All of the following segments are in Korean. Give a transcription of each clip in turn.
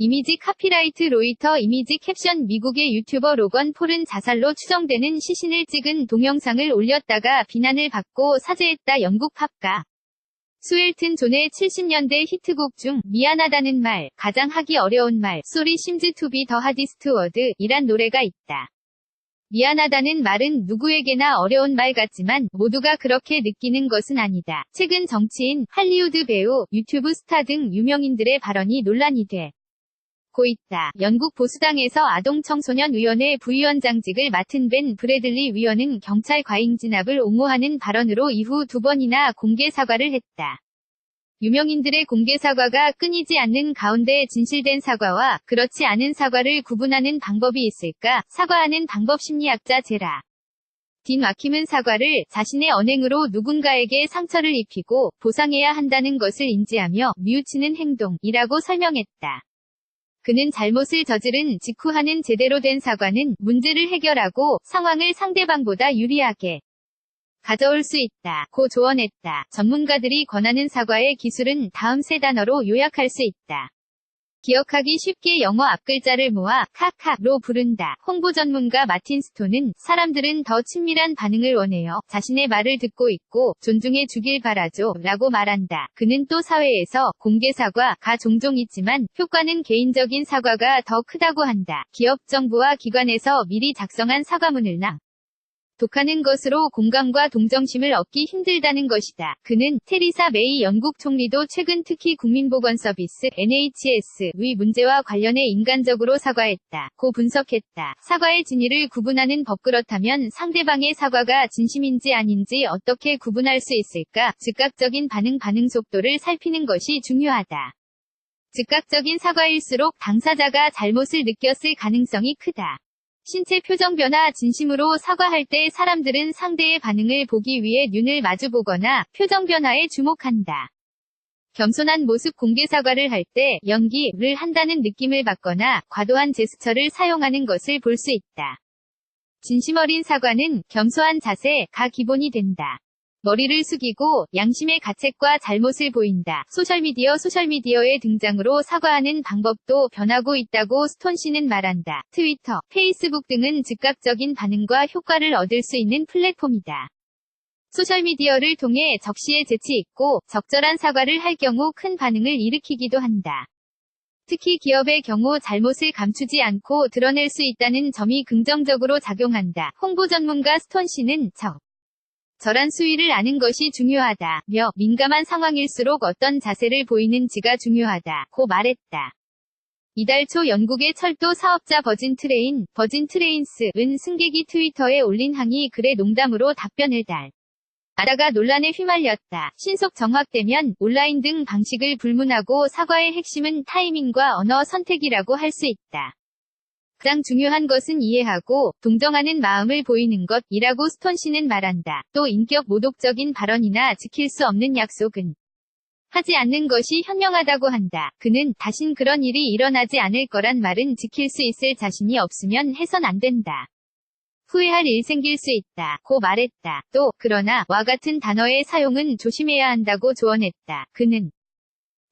이미지 카피라이트 로이터 이미지 캡션 미국의 유튜버 로건 폴은 자살로 추정되는 시신을 찍은 동영상을 올렸다가 비난을 받고 사죄했다. 영국 팝가 수엘튼 존의 70년대 히트곡 중 미안하다는 말, 가장 하기 어려운 말, Sorry seems to be the hardest word 이란 노래가 있다. 미안하다는 말은 누구에게나 어려운 말 같지만 모두가 그렇게 느끼는 것은 아니다. 최근 정치인, 할리우드 배우, 유튜브 스타 등 유명인들의 발언이 논란이 되고 있다. 영국 보수당에서 아동청소년위원회 부위원장직을 맡은 벤 브래들리 위원은 경찰 과잉 진압을 옹호하는 발언으로 이후 2번이나 공개 사과를 했다. 유명인들의 공개 사과가 끊이지 않는 가운데 진실된 사과와 그렇지 않은 사과를 구분하는 방법이 있을까? 사과하는 방법 심리학자 제라 딘 와킴은 사과를 자신의 언행으로 누군가에게 상처를 입히고 보상해야 한다는 것을 인지하며 뉘우치는 행동이라고 설명했다. 그는 잘못을 저지른 직후 하는 제대로 된 사과는 문제를 해결하고 상황을 상대방보다 유리하게 가져올 수 있다. 고 조언했다. 전문가들이 권하는 사과의 기술은 다음 세 단어로 요약할 수 있다. 기억하기 쉽게 영어 앞글자를 모아 카카로 부른다. 홍보 전문가 마틴 스톤은 사람들은 더 친밀한 반응을 원해요. 자신의 말을 듣고 있고 존중해 주길 바라죠. 라고 말한다. 그는 또 사회에서 공개 사과가 종종 있지만 효과는 개인적인 사과가 더 크다고 한다. 기업 정부와 기관에서 미리 작성한 사과문을 독하는 것으로 공감과 동정심을 얻기 힘들다는 것이다. 그는 테리사 메이 영국 총리도 최근 특히 국민보건서비스 NHS의 문제와 관련해 인간적으로 사과했다. 고 분석했다. 사과의 진위를 구분하는 법 그렇다면 상대방의 사과가 진심인지 아닌지 어떻게 구분할 수 있을까? 즉각적인 반응 속도를 살피는 것이 중요하다. 즉각적인 사과일수록 당사자가 잘못을 느꼈을 가능성이 크다. 신체 표정 변화 진심으로 사과할 때 사람들은 상대의 반응을 보기 위해 눈을 마주보거나 표정 변화에 주목한다. 겸손한 모습 공개 사과를 할 때 연기를 한다는 느낌을 받거나 과도한 제스처를 사용하는 것을 볼 수 있다. 진심 어린 사과는 겸손한 자세가 기본이 된다. 머리를 숙이고 양심의 가책과 잘못을 보인다. 소셜미디어의 등장으로 사과하는 방법도 변하고 있다고 스톤 씨는 말한다. 트위터, 페이스북 등은 즉각적인 반응과 효과를 얻을 수 있는 플랫폼이다. 소셜미디어를 통해 적시에 재치 있고 적절한 사과를 할 경우 큰 반응을 일으키기도 한다. 특히 기업의 경우 잘못을 감추지 않고 드러낼 수 있다는 점이 긍정적으로 작용한다. 홍보 전문가 스톤 씨는 적절한 수위를 아는 것이 중요하다며 민감한 상황일수록 어떤 자세를 보이는지가 중요하다고 말했다. 이달 초 영국의 철도 사업자 버진 트레인스은 승객이 트위터에 올린 항의 글에 농담으로 답변을 달아다가 논란에 휘말렸다. 신속 정확되면 온라인 등 방식을 불문하고 사과의 핵심은 타이밍과 언어 선택이라고 할 수 있다. 가장 중요한 것은 이해하고 동정하는 마음을 보이는 것이라고 스톤 씨는 말한다. 또 인격 모독적인 발언이나 지킬 수 없는 약속은 하지 않는 것이 현명하다고 한다. 그는 다신 그런 일이 일어나지 않을 거란 말은 지킬 수 있을 자신이 없으면 해선 안 된다. 후회할 일 생길 수 있다. 고 말했다. 또 그러나 와 같은 단어의 사용은 조심해야 한다고 조언했다. 그는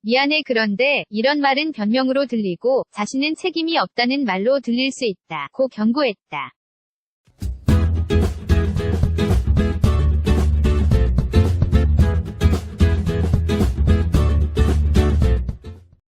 미안해 그런데 이런 말은 변명으로 들리고 자신은 책임이 없다는 말로 들릴 수 있다. 고 경고했다.